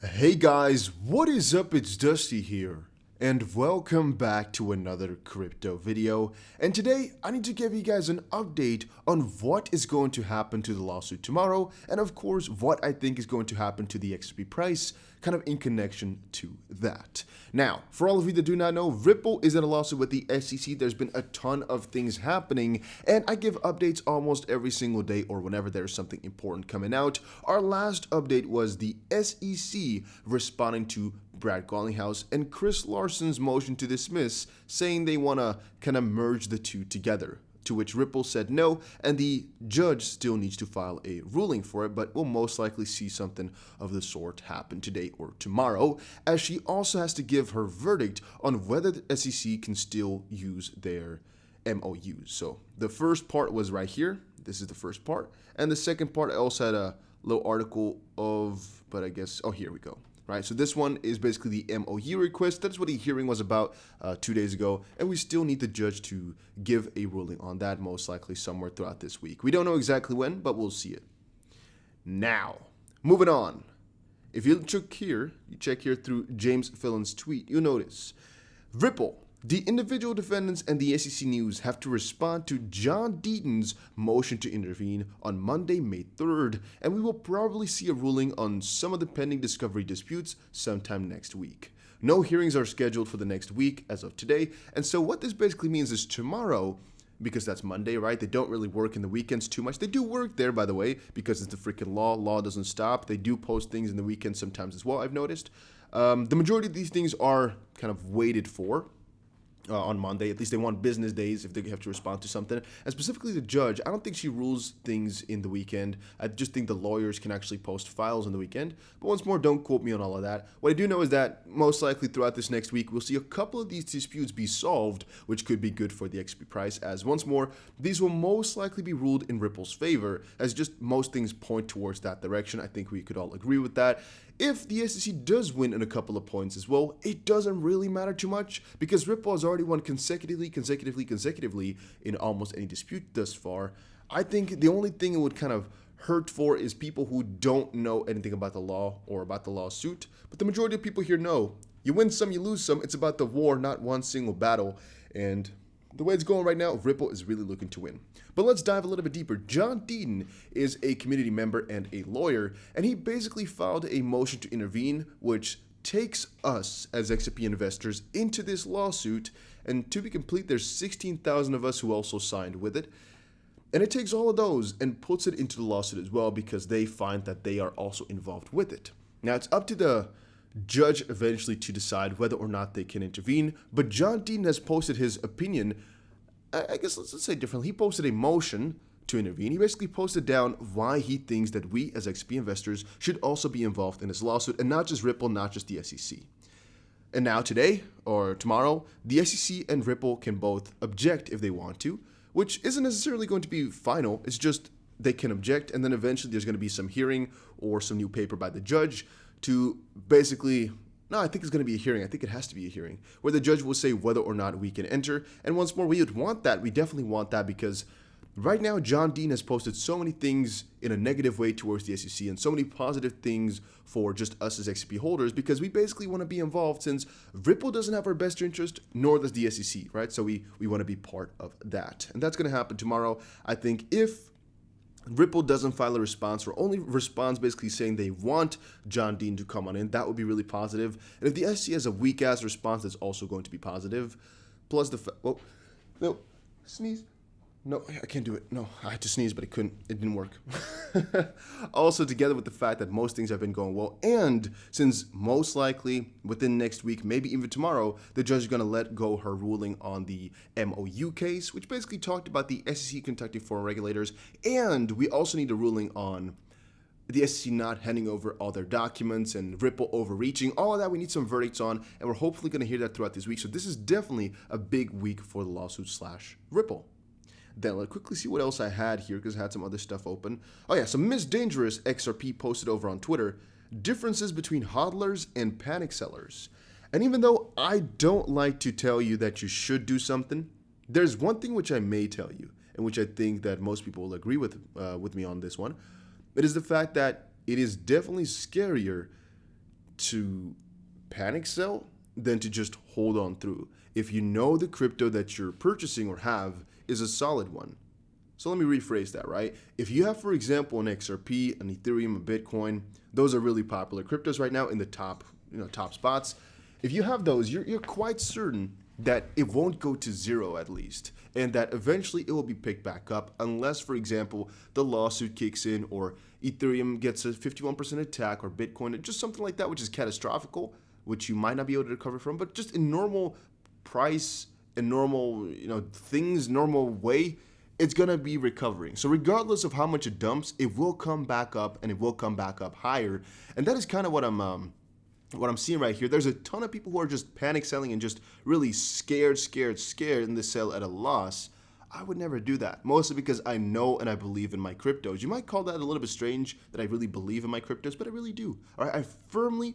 Hey guys, what is up? It's Dusty here, and welcome back to another crypto video. And today, I need to give you guys an update on what is going to happen to the lawsuit tomorrow, and of course, what I think is going to happen to the XRP price, kind of in connection to that. Now, for all of you that do not know, Ripple is in a lawsuit with the SEC. There's been a ton of things happening, and I give updates almost every single day or whenever there's something important coming out. Our last update was the SEC responding to Brad Garlinghouse and Chris Larson's motion to dismiss, saying they want to kind of merge the two together. To which Ripple said no, and the judge still needs to file a ruling for it, but we'll most likely see something of the sort happen today or tomorrow, as she also has to give her verdict on whether the SEC can still use their MOUs. So the first part was right here. This is the first part. And the second part, I also had a little article of, but I guess, oh, here we go. Right, so this one is basically the MOU request. That's what the hearing was about 2 days ago, and we still need the judge to give a ruling on that, most likely somewhere throughout this week. We don't know exactly when, but we'll see it. Now, moving on. If you check here through James Fillon's tweet, you'll notice Ripple, the individual defendants and the SEC News have to respond to John Deaton's motion to intervene on Monday, May 3rd, and we will probably see a ruling on some of the pending discovery disputes sometime next week. No hearings are scheduled for the next week as of today, and so what this basically means is tomorrow, because that's Monday, right? They don't really work in the weekends too much. They do work there, by the way, because it's the freaking law. Law doesn't stop. They do post things in the weekends sometimes as well, I've noticed. The majority of these things are kind of waited for. On Monday, at least they want business days if they have to respond to something. And specifically the judge, I don't think she rules things in the weekend. I just think the lawyers can actually post files on the weekend. But once more, don't quote me on all of that. What I do know is that most likely throughout this next week, we'll see a couple of these disputes be solved, which could be good for the XP price, as once more, these will most likely be ruled in Ripple's favor, as just most things point towards that direction. I think we could all agree with that. If the SEC does win in a couple of points as well, it doesn't really matter too much, because Ripple has already won consecutively in almost any dispute thus far. I think the only thing it would kind of hurt for is people who don't know anything about the law or about the lawsuit, but the majority of people here know. You win some, you lose some. It's about the war, not one single battle, and the way it's going right now, Ripple is really looking to win. But let's dive a little bit deeper. John Deaton is a community member and a lawyer, and he basically filed a motion to intervene, which takes us as XRP investors into this lawsuit. And to be complete, there's 16,000 of us who also signed with it. And it takes all of those and puts it into the lawsuit as well, because they find that they are also involved with it. Now, it's up to the judge eventually to decide whether or not they can intervene, but John Deaton has posted his opinion. I guess let's say differently. He posted a motion to intervene. He basically posted down why he thinks that we as XP investors should also be involved in this lawsuit, and not just Ripple, not just the SEC. And now today or tomorrow, the SEC and Ripple can both object if they want to, which isn't necessarily going to be final. It's just they can object, and then eventually there's going to be some hearing or some new paper by the judge to basically, no, I think it's going to be a hearing. I think it has to be a hearing where the judge will say whether or not we can enter. And once more, we would want that. We definitely want that, because right now, John Deaton has posted so many things in a negative way towards the SEC and so many positive things for just us as XP holders, because we basically want to be involved, since Ripple doesn't have our best interest, nor does the SEC, right? So we want to be part of that. And that's going to happen tomorrow. I think if Ripple doesn't file a response, or only responds basically saying they want John Deaton to come on in, that would be really positive. And if the SEC has a weak-ass response, that's also going to be positive. Plus the oh, no, sneeze. No, I can't do it. No, I had to sneeze, but I couldn't. It didn't work. Also, together with the fact that most things have been going well, and since most likely within next week, maybe even tomorrow, the judge is going to let go her ruling on the MOU case, which basically talked about the SEC contacting foreign regulators, and we also need a ruling on the SEC not handing over all their documents and Ripple overreaching. All of that we need some verdicts on, and we're hopefully going to hear that throughout this week. So this is definitely a big week for the lawsuit / Ripple. Then let's quickly see what else I had here, because I had some other stuff open. Oh yeah, so Miss Dangerous XRP posted over on Twitter, differences between hodlers and panic sellers. And even though I don't like to tell you that you should do something, there's one thing which I may tell you, and which I think that most people will agree with me on this one. It is the fact that it is definitely scarier to panic sell than to just hold on through if you know the crypto that you're purchasing or have is a solid one. So let me rephrase that, right? If you have, for example, an XRP, an Ethereum, a Bitcoin, those are really popular cryptos right now in the top spots. If you have those, you're quite certain that it won't go to zero at least, and that eventually it will be picked back up unless, for example, the lawsuit kicks in or Ethereum gets a 51% attack or Bitcoin, just something like that, which is catastrophical, which you might not be able to recover from. But just in normal price and normal, things, normal way, it's going to be recovering. So regardless of how much it dumps, it will come back up, and it will come back up higher. And that is kind of what I'm seeing right here. There's a ton of people who are just panic selling and just really scared, and they sell at a loss. I would never do that, mostly because I know and I believe in my cryptos. You might call that a little bit strange that I really believe in my cryptos, but I really do. All right, I firmly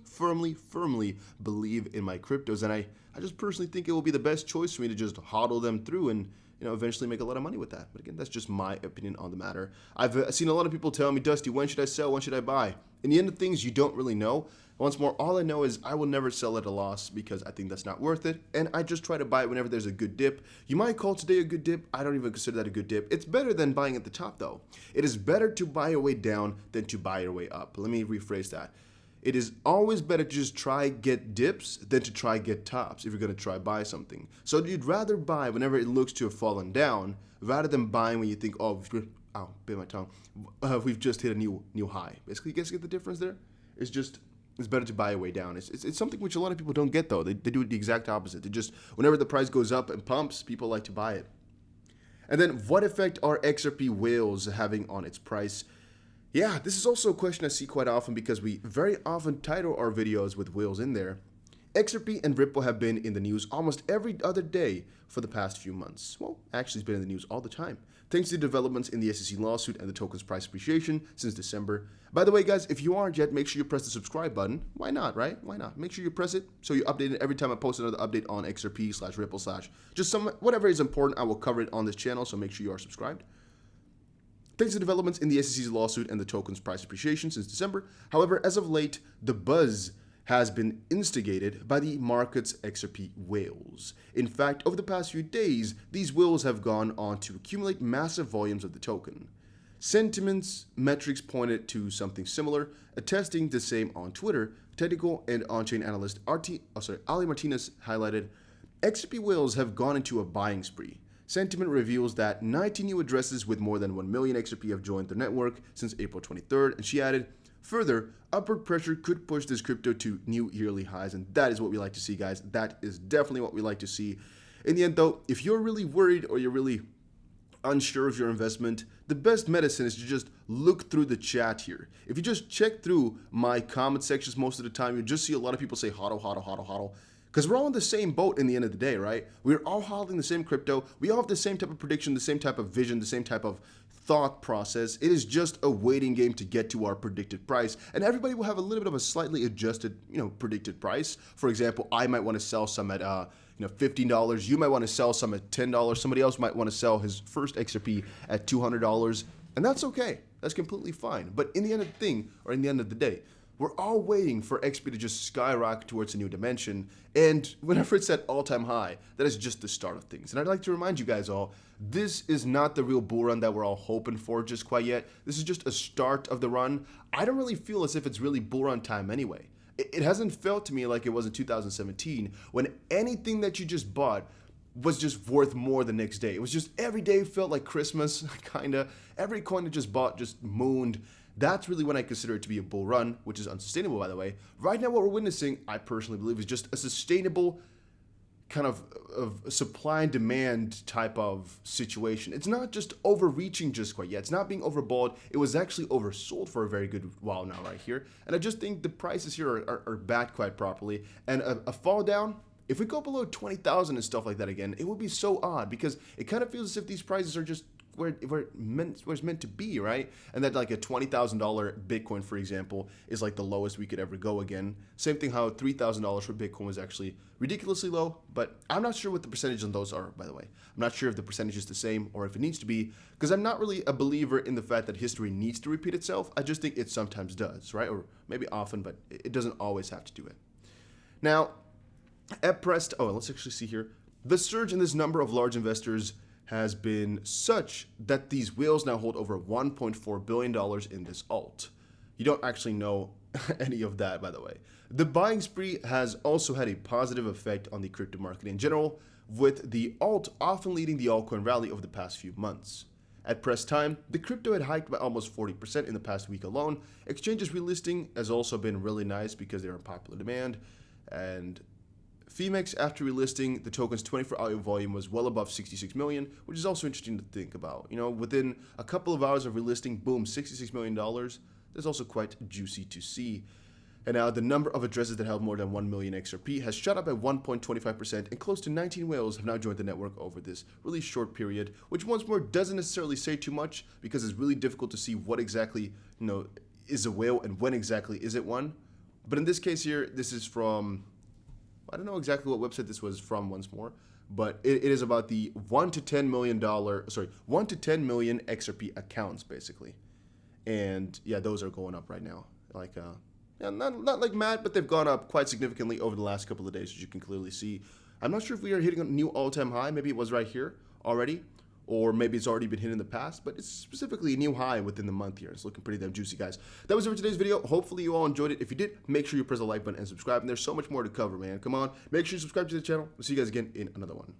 believe in my cryptos, and I just personally think it will be the best choice for me to just hodl them through and eventually make a lot of money with that. But again, that's just my opinion on the matter. I've seen a lot of people tell me, Dusty, when should I sell? When should I buy? In the end of things, you don't really know. Once more, all I know is I will never sell at a loss because I think that's not worth it, and I just try to buy it whenever there's a good dip. You might call today a good dip. I don't even consider that a good dip. It's better than buying at the top, though. It is better to buy your way down than to buy your way up. Let me rephrase that. It is always better to just try get dips than to try get tops if you're going to try buy something. So you'd rather buy whenever it looks to have fallen down rather than buying when you think, bit my tongue, we've just hit a new high. Basically, you guys get the difference there? It's better to buy a way down. It's something which a lot of people don't get, though. They do the exact opposite. They just, whenever the price goes up and pumps, people like to buy it. And then, what effect are XRP whales having on its price? Yeah, this is also a question I see quite often because we very often title our videos with whales in there. XRP and Ripple have been in the news almost every other day for the past few months. Well, actually, it's been in the news all the time, thanks to developments in the SEC lawsuit and the token's price appreciation since December. By the way, guys, if you aren't yet, make sure you press the subscribe button. Why not, right? Why not? Make sure you press it so you're updated every time I post another update on XRP/Ripple/ just whatever is important. I will cover it on this channel, so make sure you are subscribed. Thanks to developments in the SEC's lawsuit and the token's price appreciation since December. However, as of late, the buzz has been instigated by the market's XRP whales. In fact, over the past few days, these whales have gone on to accumulate massive volumes of the token. Sentiment's metrics pointed to something similar, attesting the same on Twitter. Technical and on-chain analyst Ali Martinez highlighted, XRP whales have gone into a buying spree. Sentiment reveals that 19 new addresses with more than 1 million XRP have joined the network since April 23rd, and she added, further, upward pressure could push this crypto to new yearly highs, and that is what we like to see, guys. That is definitely what we like to see. In the end, though, if you're really worried or you're really unsure of your investment, the best medicine is to just look through the chat here. If you just check through my comment sections most of the time, you just see a lot of people say hodl, hodl, hodl, hodl. Because we're all in the same boat in the end of the day, right? We're all holding the same crypto. We all have the same type of prediction, the same type of vision, the same type of thought process. It is just a waiting game to get to our predicted price. And everybody will have a little bit of a slightly adjusted, predicted price. For example, I might want to sell some at, $15. You might want to sell some at $10. Somebody else might want to sell his first XRP at $200. And that's okay. That's completely fine. But in the end of the day, we're all waiting for XP to just skyrocket towards a new dimension, and whenever it's at all-time high, that is just the start of things. And I'd like to remind you guys all, this is not the real bull run that we're all hoping for just quite yet. This is just a start of the run. I don't really feel as if it's really bull run time anyway. It hasn't felt to me like it was in 2017, when anything that you just bought was just worth more the next day. It was just every day felt like Christmas, kinda. Every coin I just bought just mooned. That's really when I consider it to be a bull run, which is unsustainable, by the way. Right now, what we're witnessing, I personally believe, is just a sustainable kind of supply and demand type of situation. It's not just overreaching just quite yet. It's not being overbought. It was actually oversold for a very good while now right here. And I just think the prices here are backed quite properly. And a fall down, if we go below 20,000 and stuff like that again, it would be so odd because it kind of feels as if these prices are just where it's meant to be, right? And that like a $20,000 Bitcoin, for example, is like the lowest we could ever go again. Same thing how $3,000 for Bitcoin was actually ridiculously low, but I'm not sure what the percentage on those are, by the way. I'm not sure if the percentage is the same or if it needs to be, because I'm not really a believer in the fact that history needs to repeat itself. I just think it sometimes does, right? Or maybe often, but it doesn't always have to do it. Now, at present, let's actually see here. The surge in this number of large investors has been such that these whales now hold over $1.4 billion in this alt. You don't actually know any of that, by the way. The buying spree has also had a positive effect on the crypto market in general, with the alt often leading the altcoin rally over the past few months. At press time, the crypto had hiked by almost 40% in the past week alone. Exchanges relisting has also been really nice because they're in popular demand, and Femex, after relisting, the token's 24-hour volume was well above 66 million, which is also interesting to think about. You know, within a couple of hours of relisting, boom, $66 million. That's also quite juicy to see. And now the number of addresses that held more than 1 million XRP has shot up by 1.25%, and close to 19 whales have now joined the network over this really short period, which once more doesn't necessarily say too much because it's really difficult to see what exactly, is a whale and when exactly is it one. But in this case here, this is from, I don't know exactly what website this was from once more, but it is about the $1 to $10 million XRP accounts basically. And yeah, those are going up right now. Like, not like mad, but they've gone up quite significantly over the last couple of days, as you can clearly see. I'm not sure if we are hitting a new all-time high. Maybe it was right here already, or maybe it's already been hit in the past, but it's specifically a new high within the month here. It's looking pretty damn juicy, guys. That was it for today's video. Hopefully you all enjoyed it. If you did, make sure you press the like button and subscribe. And there's so much more to cover, man. Come on, make sure you subscribe to the channel. We'll see you guys again in another one.